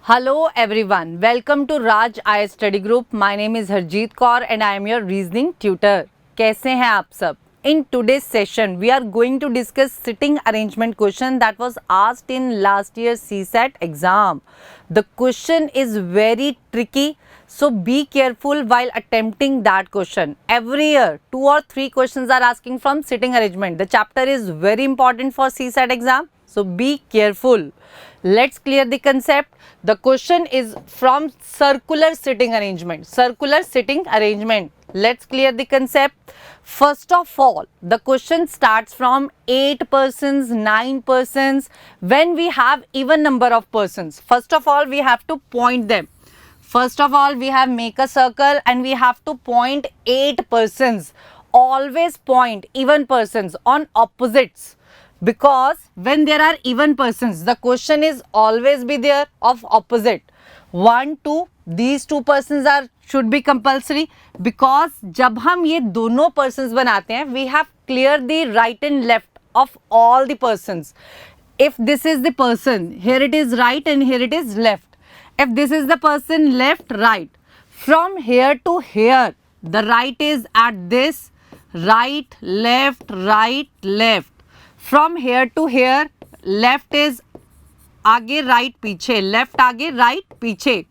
Hello everyone, welcome to Raj IS Study Group. My name is Harjeet Kaur and I am your reasoning tutor. कैसे हैं आप सब? In today's session, we are going to discuss sitting arrangement question that was asked in last year's CSAT exam. The question is very tricky, so be careful while attempting that question. Every year, 2 or 3 questions are asking from sitting arrangement. The chapter is very important for CSAT exam, so be careful. Let's clear the concept. The question is from circular sitting arrangement. Circular sitting arrangement. Let's clear the concept. First of all, the question starts from 8 persons, 9 persons. When we have even number of persons, first of all, we have to point them. First of all, we have make a circle and we have to point 8 persons. Always point even persons on opposites. Because when there are even persons, the question is always be there of opposite. 1, 2, these 2 persons are should be compulsory. Because जब हम ये दोनों persons बनाते हैं, we have clear the right and left of all the persons. If this is the person, here it is right and here it is left. If this is the person left, right. From here to here, the right is at this, right, left. From here to here, left is आगे right पीछे, left आगे right पीछे.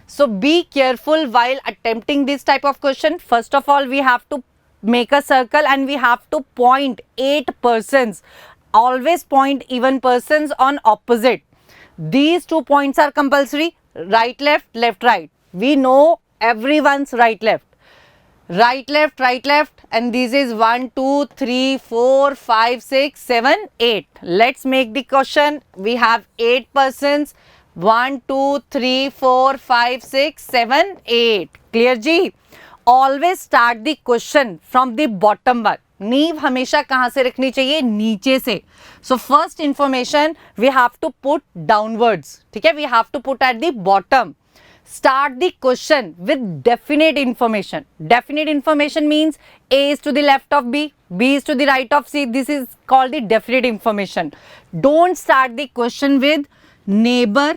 So be careful while attempting this type of question. First of all, we have to make a circle and we have to point 8 persons. Always point even persons on opposite. These 2 points are compulsory. Right, left, right. We know everyone's right, left. Right, left, and this is 1, 2, 3, 4, 5, 6, 7, 8. Let's make the question. We have 8 persons. 1, 2, 3, 4, 5, 6, 7, 8. Clear ji? Always start the question from the bottom one. नींव हमेशा कहाँ से रखनी चाहिए? नीचे से. So first information we have to put downwards. ठीक है? We have to put at the bottom. Start the question with definite information. Definite information means A is to the left of B, B is to the right of C. This is called the definite information. Don't start the question with neighbor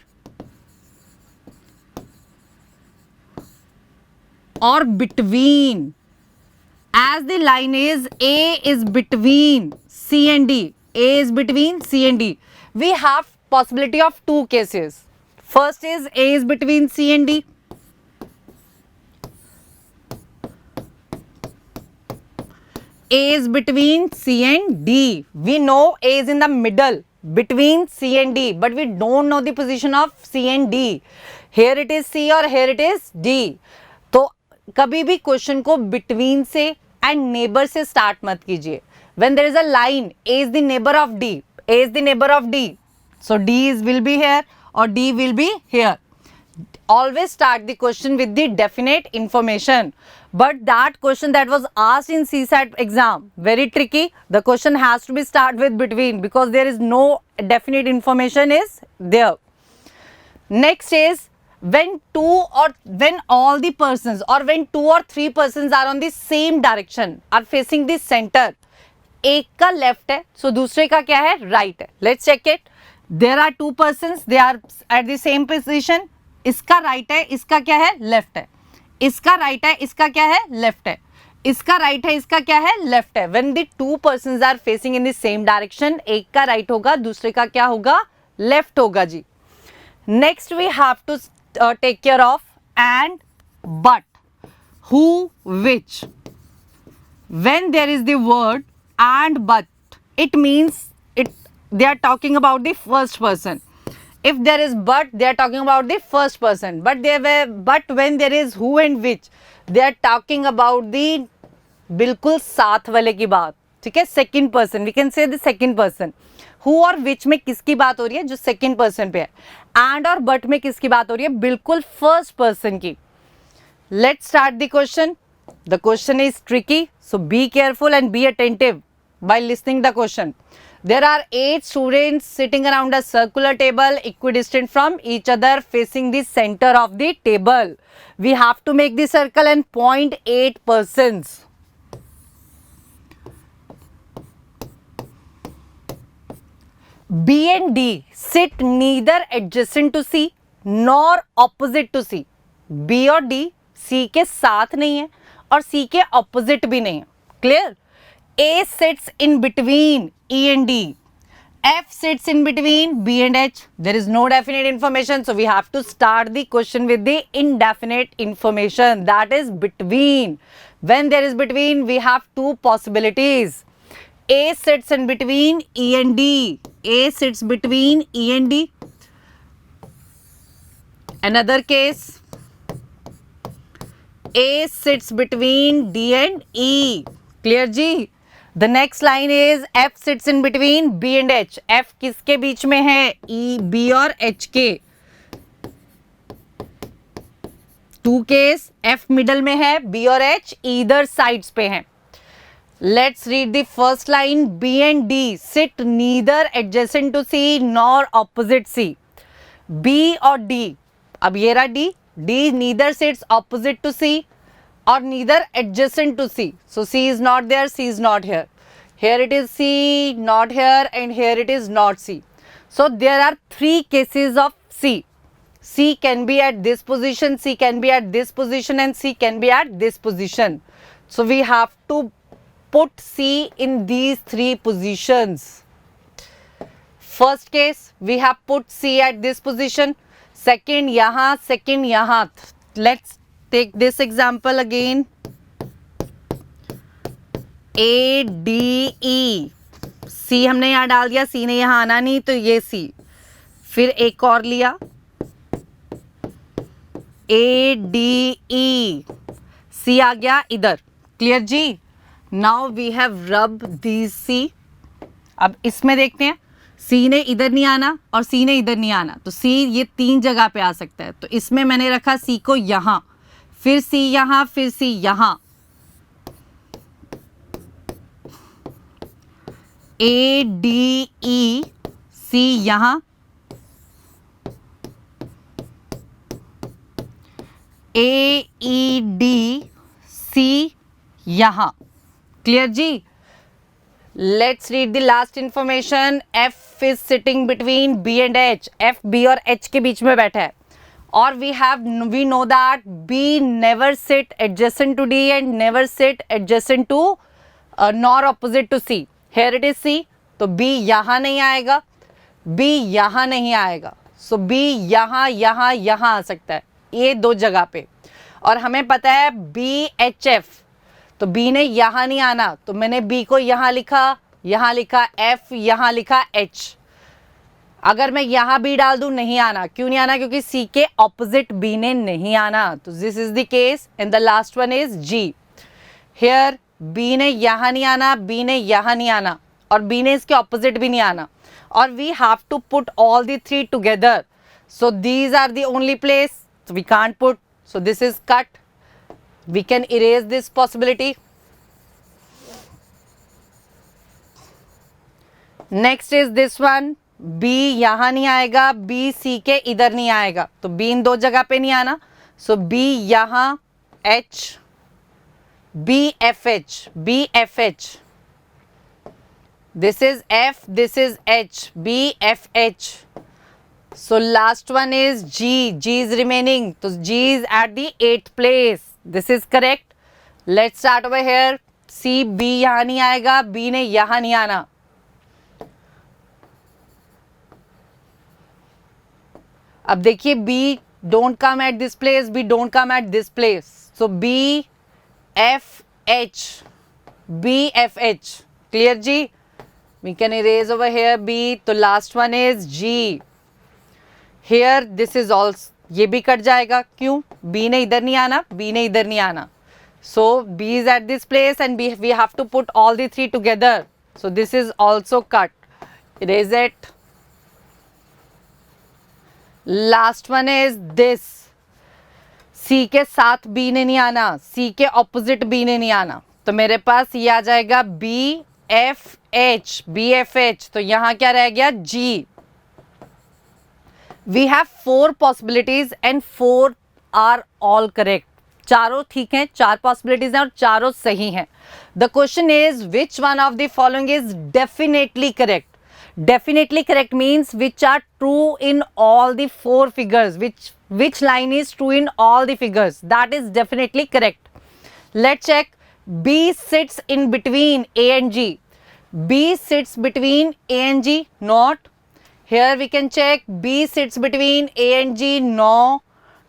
or between. As the line is A is between C and D. A is between C and D. We have possibility of 2 cases. First is A is between C and D. A is between C and D. We know A is in the middle between C and D, but we don't know the position of C and D. Here it is C or here it is D. तो कभी भी question को between से and neighbor से start मत कीजिए. When there is a line, A is the neighbor of D. A is the neighbor of D. So D will be here or D will be here. Always start the question with the definite information. But that question that was asked in CSAT exam, very tricky. The question has to be start with between because there is no definite information is there. Next is when all the persons or when 2 or 3 persons are on the same direction, are facing the center. एक का left है, so दूसरे का क्या है? Right है. Let's check it. There are 2 persons, they are at the same position. इसका right है, इसका क्या है? Left है. इसका right है, इसका क्या है? Left है. इसका right है, इसका क्या है? Left है. When the 2 persons are facing in the same direction, एक का right होगा, दूसरे का क्या होगा? Left होगा जी. Next we have to take care of and but. Who, which. When there is the word and but, it means they are talking about the first person. If there is but, they are talking about the first person. But when there is who and which, they are talking about the बिल्कुल साथ वाले की बात. ठीक है? Second person. We can say the second person. Who और which में किसकी बात हो रही है? जो second person पे है. And और but में किसकी बात हो रही है? बिल्कुल first person की. Let's start the question. The question is tricky, so be careful and be attentive while listening the question. There are 8 students sitting around a circular table equidistant from each other facing the center of the table. We have to make the circle and point 8 persons. B and D sit neither adjacent to C nor opposite to C. B और D C के साथ नहीं है और C के opposite भी नहीं है. Clear? A sits in between E and D. F sits in between B and H. There is no definite information, so we have to start the question with the indefinite information, that is between. When there is between, we have two possibilities. A sits in between E and D. A sits between E and D. Another case, A sits between D and E. Clear ji? The next line is F sits in between B and H. F किसके बीच में है? E, B और H के. To case, F middle में है, B और H either sides पे हैं. Let's read the first line. B and D sit neither adjacent to C nor opposite C. B और D, अब ये रहा D. D neither sits opposite to C or neither adjacent to C. So C is not there, C is not here. Here it is C, not here, and here it is not C. So there are three cases of C. C can be at this position, C can be at this position, and C can be at this position. So we have to put C in these three positions. First case, we have put C at this position. Second यहाँ, second यहाँ. Let's take this example again. A, D, E. C हमने यहाँ डाल दिया, C ने यहाँ आना नहीं, तो ये C. फिर एक और लिया, A, D, E. C आ गया इधर. क्लियर जी? Now we have rubbed these C. अब इसमें देखते हैं, C ने इधर नहीं आना और C ने इधर नहीं आना, तो C ये तीन जगह पे आ सकता है. तो इसमें मैंने रखा C को यहाँ, फिर C यहाँ, फिर C यहाँ. A, D, E, C यहाँ, A, E, D, C यहाँ. क्लियर जी? Let's read the last information. F is sitting between B and H. F B और H के बीच में बैठा है. और we know that B never sit adjacent to D and never sit adjacent to nor opposite to C. Here it is C. तो B यहाँ नहीं आएगा, B यहाँ नहीं आएगा. So B यहाँ यहाँ यहाँ आ सकता है, ये दो जगह पे. और हमें पता है B H F, तो B ने यहाँ नहीं आना, तो मैंने B को यहाँ लिखा F, यहाँ लिखा H. अगर मैं यहाँ B डाल दूँ, नहीं आना. क्यों नहीं आना? क्योंकि C के ऑपोजिट B ने नहीं आना. तो this is the case and the last one is G. Here B ने यहाँ नहीं आना, B ने यहाँ नहीं आना, और B ने इसके ऑपोजिट भी नहीं आना. और we have to put all the three together. So these are the only place, so we can't put, so this is cut. We can erase this possibility. Next is this one. B यहाँ नहीं आएगा, B C के इधर नहीं आएगा, तो B इन दो जगह पे नहीं आना. So B यहाँ, H, B F H, B F H. This is F, this is H, B F H. So last one is G. G is remaining. So G is at the 8th place. This is correct. Let's start over here. C, B यहाँ नहीं आएगा, B ने यहाँ नहीं आना. अब देखिए B don't come at this place, B don't come at this place. So B F H, B F H. Clear ji? We can erase over here B. तो last one is G. Here this is also, ये भी cut जाएगा. क्यों? B ने इधर नहीं आना, B ने इधर नहीं आना. So B is at this place and B, we have to put all the three together. So this is also cut. Erase it. Last one is this. C के साथ B ने नहीं आना, C के opposite B ने नहीं आना. तो मेरे पास ये आ जाएगा B F H, B F H. तो यहाँ क्या रह गया? G. We have 4 possibilities and 4 are all correct. चारों ठीक हैं, 4 possibilities हैं और चारों सही हैं. The question is which one of the following is definitely correct? Definitely correct means which are true in all the four figures. Which line is true in all the figures? That is definitely correct. Let's check. B sits in between A and G. B sits between A and G. Not. Here we can check. B sits between A and G. No.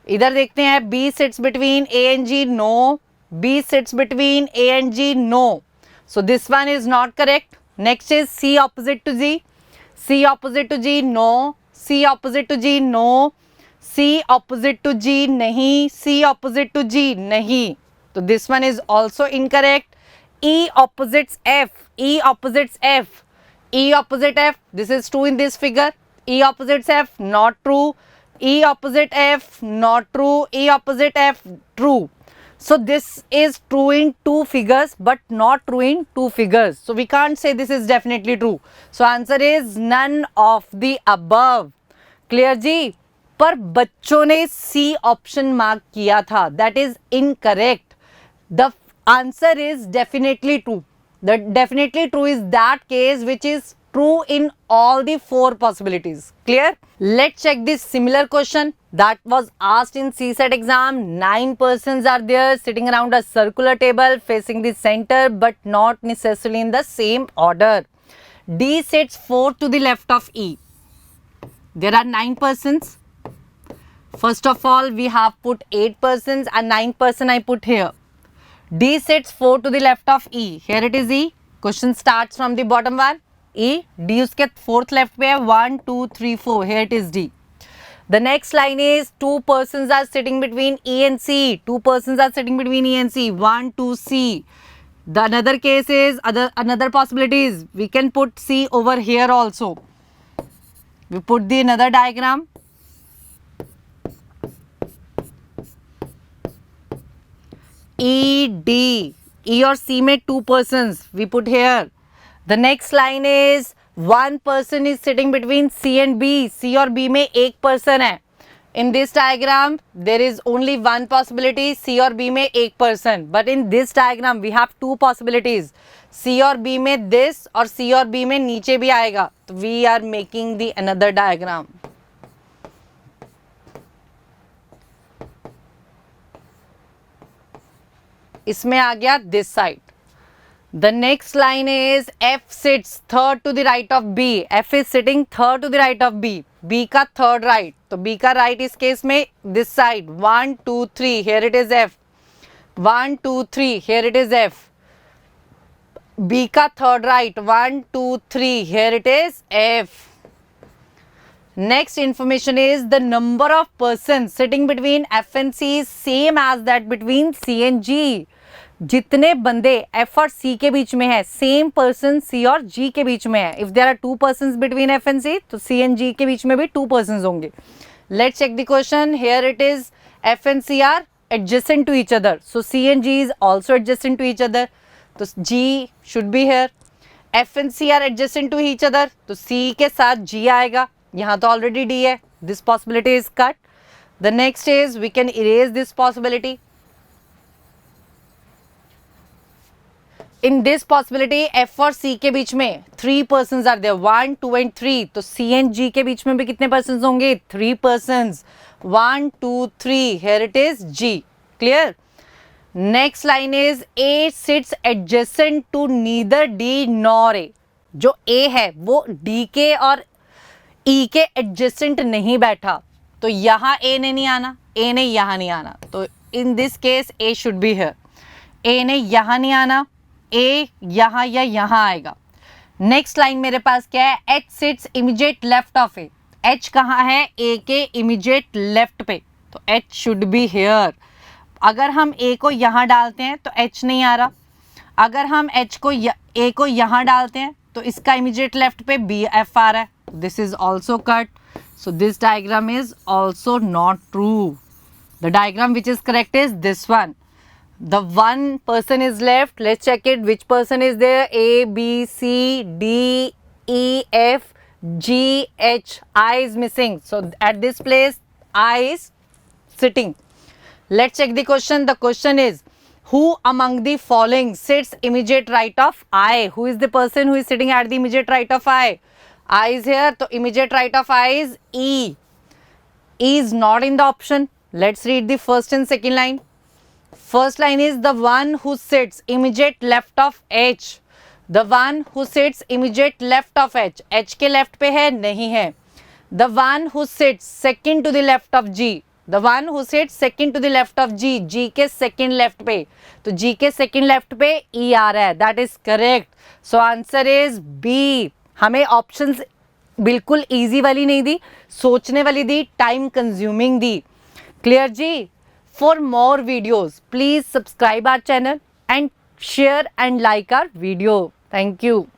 इधर देखते हैं. B sits between A and G. No. B sits between A and G. No. So this one is not correct. Next is C opposite to G. C opposite to G. No. C opposite to G. No. C opposite to G. नहीं. C opposite to G. नहीं. So this one is also incorrect. E opposites F. E opposites F. E opposite F. This is true in this figure. E opposites F. Not true. E opposite F. Not true. E opposite F. True. So this is true in two figures but not true in two figures. So we can't say this is definitely true. So answer is none of the above. Clear जी? पर बच्चों ने C option mark किया था. That is incorrect. The answer is definitely true. The definitely true is that case which is true in all the four possibilities. Clear? Let's check this similar question that was asked in CSET exam. 9 persons are there sitting around a circular table facing the center but not necessarily in the same order. D sits 4 to the left of E. There are 9 persons. First of all, we have put 8 persons and 9 person I put here. D sits 4 to the left of E. Here it is E. Question starts from the bottom one. E. D उसके fourth left पे है. 1, 2, 3, 4. Here it is D. The next line is 2 persons are sitting between E and C. 2 persons are sitting between E and C. 1, 2, C. The another case is another possibility is we can put C over here also. We put the another diagram. E, D. E और C में 2 persons we put here. The next line is 1 person is sitting between C and B. C और B में 1 person है. In this diagram there is only one possibility. C और B में 1 person. But in this diagram we have 2 possibilities. C और B में this और C और B में नीचे भी आएगा. तो we are making the another diagram. इसमें आ गया this side. The next line is F sits third to the right of B. F is sitting third to the right of B. B का third right. तो B का right इस case में this side. 1, 2, 3. Here it is F. 1, 2, 3. Here it is F. B का third right. 1, 2, 3. Here it is F. Next information is the number of persons sitting between F and C is same as that between C and G. जितने बंदे F और C के बीच में है same person C और G के बीच में है. If there are 2 persons between F and C तो C and G के बीच में भी 2 persons होंगे. Let's check the question. Here it is F and C are adjacent to each other. So C and G is also adjacent to each other. तो G should be here. F and C are adjacent to each other. तो C के साथ G आएगा. यहाँ तो already D है. This possibility is cut. The next is we can erase this possibility. In this possibility F और C के बीच में 3 persons are there. 1, 2 and 3. तो C and G के बीच में भी कितने persons होंगे? 3 persons. 1, 2, 3. Here it is G. Clear? Next line is A sits adjacent to neither D nor A. जो A है वो D के और E के adjacent नहीं बैठा. तो यहाँ A ने नहीं आना. A ने यहाँ नहीं आना. तो in this case A should be here. A ने यहाँ नहीं आना. A यहाँ या यहाँ आएगा. नेक्स्ट लाइन मेरे पास क्या है? H sits immediate left of A. H कहाँ है? A के immediate left पे. तो H should be here. अगर हम A को यहाँ डालते हैं तो H नहीं आ रहा. अगर हम H को A को यहाँ डालते हैं तो इसका immediate left पे B F आ रहा है. This is also cut. So this diagram is also not true. The diagram which is correct is this one. The one person is left. Let's check it. Which person is there? A, B, C, D, E, F, G, H. I is missing. So at this place, I is sitting. Let's check the question. The question is, who among the following sits immediate right of I? Who is the person who is sitting at the immediate right of I? I is here, तो immediate right of I is E. E is not in the option. Let's read the first and second line. First line is the one who sits immediate left of H. The one who sits immediate left of H. H के left पे है, नहीं है. The one who sits second to the left of G. The one who sits second to the left of G. G के second left पे. तो G के second left पे E आ रहा है. That is correct. So answer is B. हमें options बिल्कुल easy वाली नहीं दी, सोचने वाली दी, time consuming the. Clear ji? For more videos, please subscribe our channel and share and like our video. Thank you.